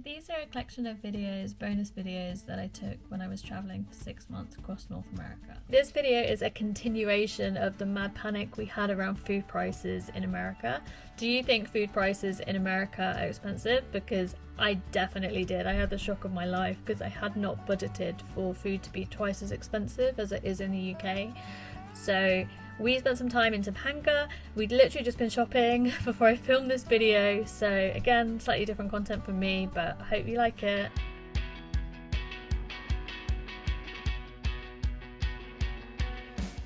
These are a collection of videos, bonus videos that I took when I was travelling for 6 months across North America. This video is a continuation of the mad panic we had around food prices in America. Do you think food prices in America are expensive? Because I definitely did. I had the shock of my life because I had not budgeted for food to be twice as expensive as it is in the UK. So we spent some time in Topanga. We'd literally just been shopping before I filmed this video. So again, slightly different content from me, but I hope you like it.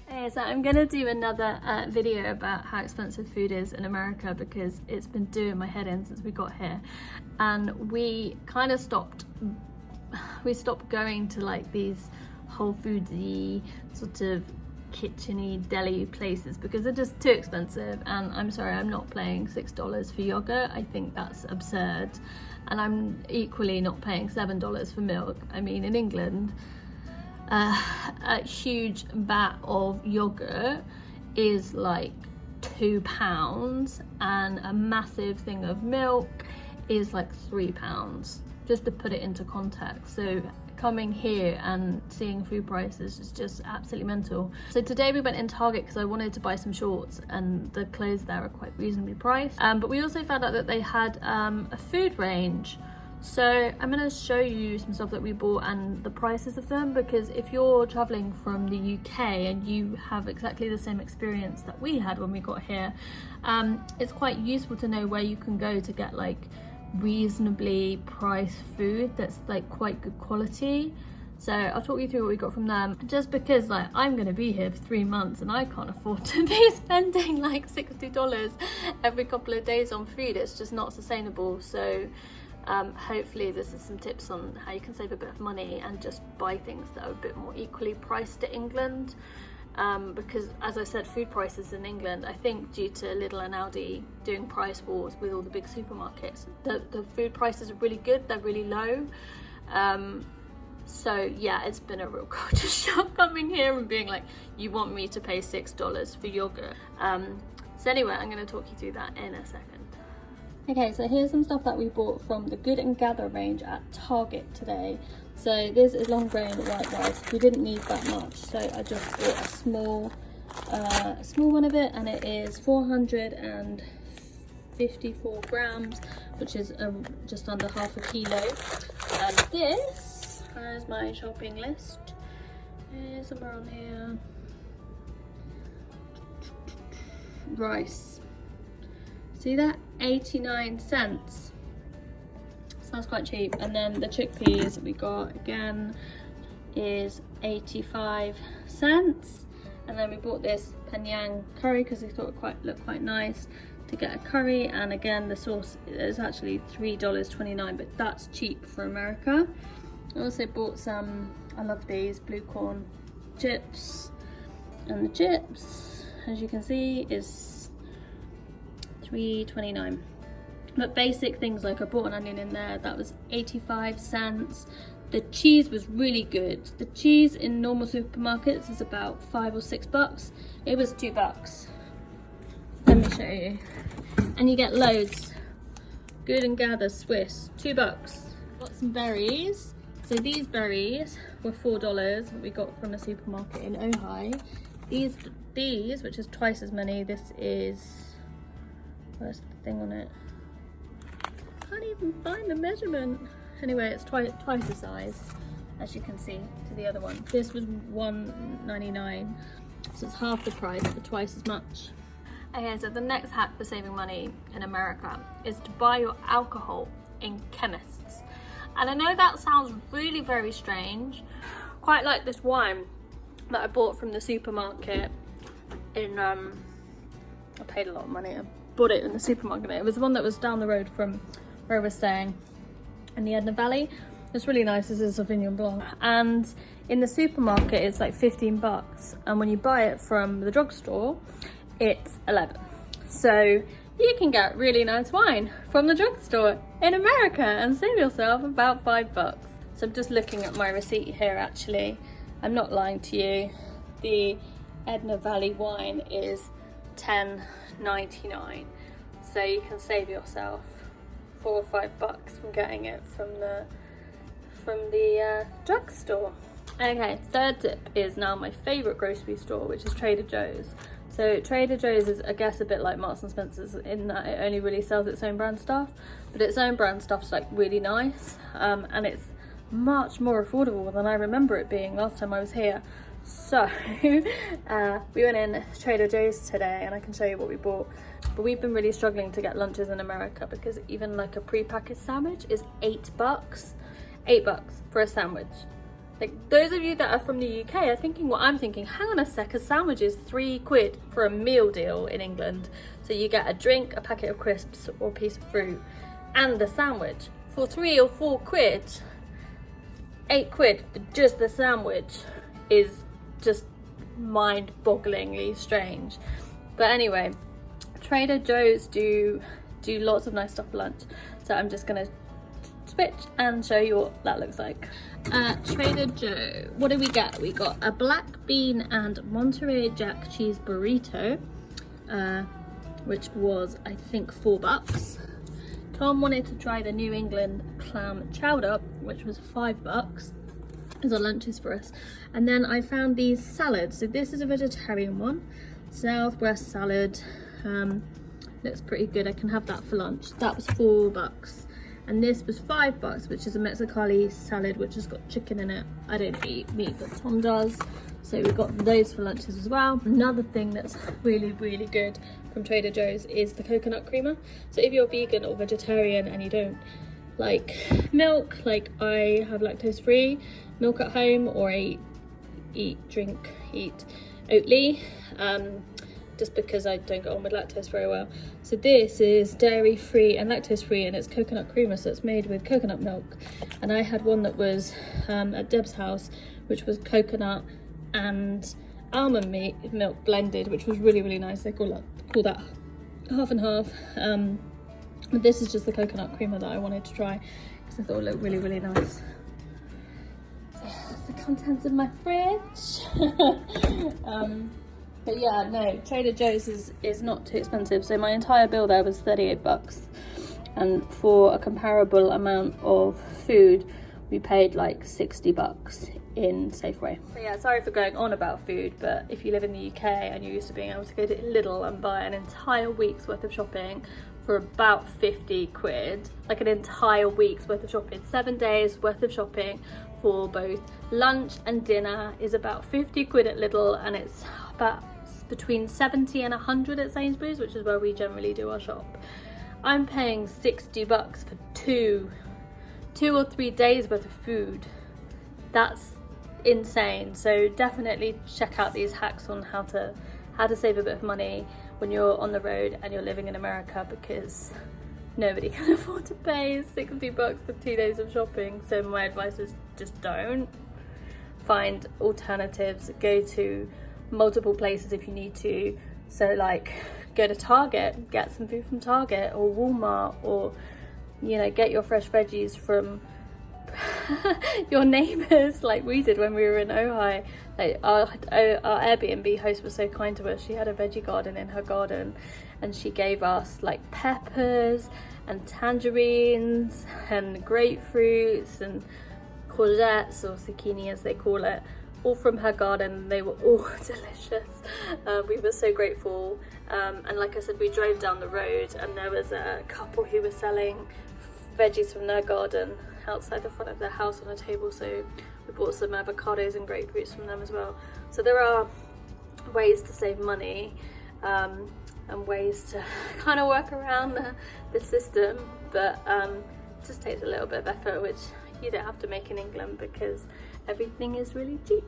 Okay, so I'm gonna do another video about how expensive food is in America because it's been doing my head in since we got here. And we kind of stopped going to like these Whole Foodsy sort of kitcheny deli places because they're just too expensive, and I'm sorry, I'm not paying $6 for yogurt. I think that's absurd, and I'm equally not paying $7 for milk. I mean, in England, a huge vat of yogurt is like £2, and a massive thing of milk is like £3, just to put it into context. So coming here and seeing food prices is just absolutely mental. So today we went in Target because I wanted to buy some shorts, and the clothes there are quite reasonably priced. But we also found out that they had a food range. So I'm going to show you some stuff that we bought and the prices of them, because if you're traveling from the UK and you have exactly the same experience that we had when we got here, it's quite useful to know where you can go to get like reasonably priced food that's like quite good quality. So I'll talk you through what we got from them, just because like I'm gonna be here for 3 months and I can't afford to be spending like $60 every couple of days on food. It's just not sustainable. So hopefully this is some tips on how you can save a bit of money and just buy things that are a bit more equally priced to England. Because as I said, food prices in England, I think due to Lidl and Aldi doing price wars with all the big supermarkets, the food prices are really good, they're really low. So yeah, it's been a real culture shock coming here and being like, you want me to pay $6 for yogurt? So anyway, I'm going to talk you through that in a second. Okay, so here's some stuff that we bought from the Good and Gather range at Target today. So this is long grain white rice. We didn't need that much, so I just bought a small one of it, and it is 454 grams, which is just under half a kilo. And this is my shopping list. It's somewhere on here. Rice. See that? 89 cents. Sounds quite cheap. And then the chickpeas we got again is 85 cents. And then we bought this Penang curry because we thought it looked quite nice to get a curry. And again, the sauce is actually $3.29, but that's cheap for America. I also bought some, I love these blue corn chips, and the chips, as you can see, is $3.29. But basic things like I bought an onion in there, that was 85 cents. The cheese was really good. The cheese in normal supermarkets is about $5 or $6. It was $2. Let me show you. And you get loads. Good and Gather Swiss, $2. Got some berries. So these berries were $4 that we got from a supermarket in Ojai. These, which is twice as many, this is, where's the thing on it? Can't even find the measurement. Anyway, it's twice the size, as you can see, to the other one. This was $1.99, so it's half the price for twice as much. Okay, so the next hack for saving money in America is to buy your alcohol in chemists. And I know that sounds really very strange. Quite like this wine that I bought from the supermarket in, I paid a lot of money. I bought it in the supermarket. It was the one that was down the road from where we're staying in the Edna Valley. It's really nice. This is a Sauvignon Blanc, and in the supermarket it's like $15, and when you buy it from the drugstore it's $11. So you can get really nice wine from the drugstore in America and save yourself about $5. So I'm just looking at my receipt here. Actually, I'm not lying to you, the Edna Valley wine is $10.99, so you can save yourself $4 or $5 from getting it from the drugstore. Okay, third tip is now my favourite grocery store, which is Trader Joe's. So Trader Joe's is, I guess, a bit like Marks and Spencer's in that it only really sells its own brand stuff, but its own brand stuff's like really nice, and it's much more affordable than I remember it being last time I was here. So we went in Trader Joe's today, and I can show you what we bought. But we've been really struggling to get lunches in America because even like a pre-packaged sandwich is $8. $8 for a sandwich. Like, those of you that are from the UK are thinking what I'm thinking. Hang on a sec, a sandwich is £3 for a meal deal in England. So you get a drink, a packet of crisps, or a piece of fruit, and the sandwich. For £3 or £4, £8 for just the sandwich is just mind-bogglingly strange. But anyway, Trader Joe's do lots of nice stuff for lunch. So I'm just gonna switch and show you what that looks like. Trader Joe, what did we get? We got a black bean and Monterey Jack cheese burrito, which was, I think, $4. Tom wanted to try the New England clam chowder, which was $5 as our lunches for us. And then I found these salads. So this is a vegetarian one, Southwest salad. Looks pretty good. I can have that for lunch. That was $4. And this was $5, which is a Mexicali salad, which has got chicken in it. I don't eat meat, but Tom does. So we got those for lunches as well. Another thing that's really, really good from Trader Joe's is the coconut creamer. So if you're vegan or vegetarian and you don't like milk, like I have lactose-free milk at home, or I eat Oatly, just because I don't get on with lactose very well. So this is dairy free and lactose free, and it's coconut creamer, so it's made with coconut milk. And I had one that was at Deb's house, which was coconut and almond milk blended, which was really, really nice. They call that half and half. But this is just the coconut creamer that I wanted to try because I thought it looked really, really nice. So that's the contents of my fridge. But yeah, no, Trader Joe's is not too expensive. So my entire bill there was $38. And for a comparable amount of food, we paid like $60 in Safeway. So yeah, sorry for going on about food, but if you live in the UK and you're used to being able to go to Lidl and buy an entire week's worth of shopping for about £50, like an entire week's worth of shopping, 7 days worth of shopping for both lunch and dinner is about £50 at Lidl, and it's about between 70 and 100 at Sainsbury's, which is where we generally do our shop. I'm paying $60 for two or 3 days worth of food. That's insane. So definitely check out these hacks on how to save a bit of money when you're on the road and you're living in America, because nobody can afford to pay $60 for 2 days of shopping. So my advice is just don't. Find alternatives, go to multiple places if you need to. So like go to Target, get some food from Target or Walmart, or you know, get your fresh veggies from your neighbours like we did when we were in Ojai. Like our Airbnb host was so kind to us. She had a veggie garden in her garden, and she gave us like peppers and tangerines and grapefruits and courgettes, or zucchini as they call it, all from her garden. They were all delicious. We were so grateful. And like I said, we drove down the road and there was a couple who were selling veggies from their garden outside the front of their house on a table, so we bought some avocados and grapefruits from them as well. So there are ways to save money, and ways to kind of work around the system, but it just takes a little bit of effort, which you don't have to make in England because everything is really cheap.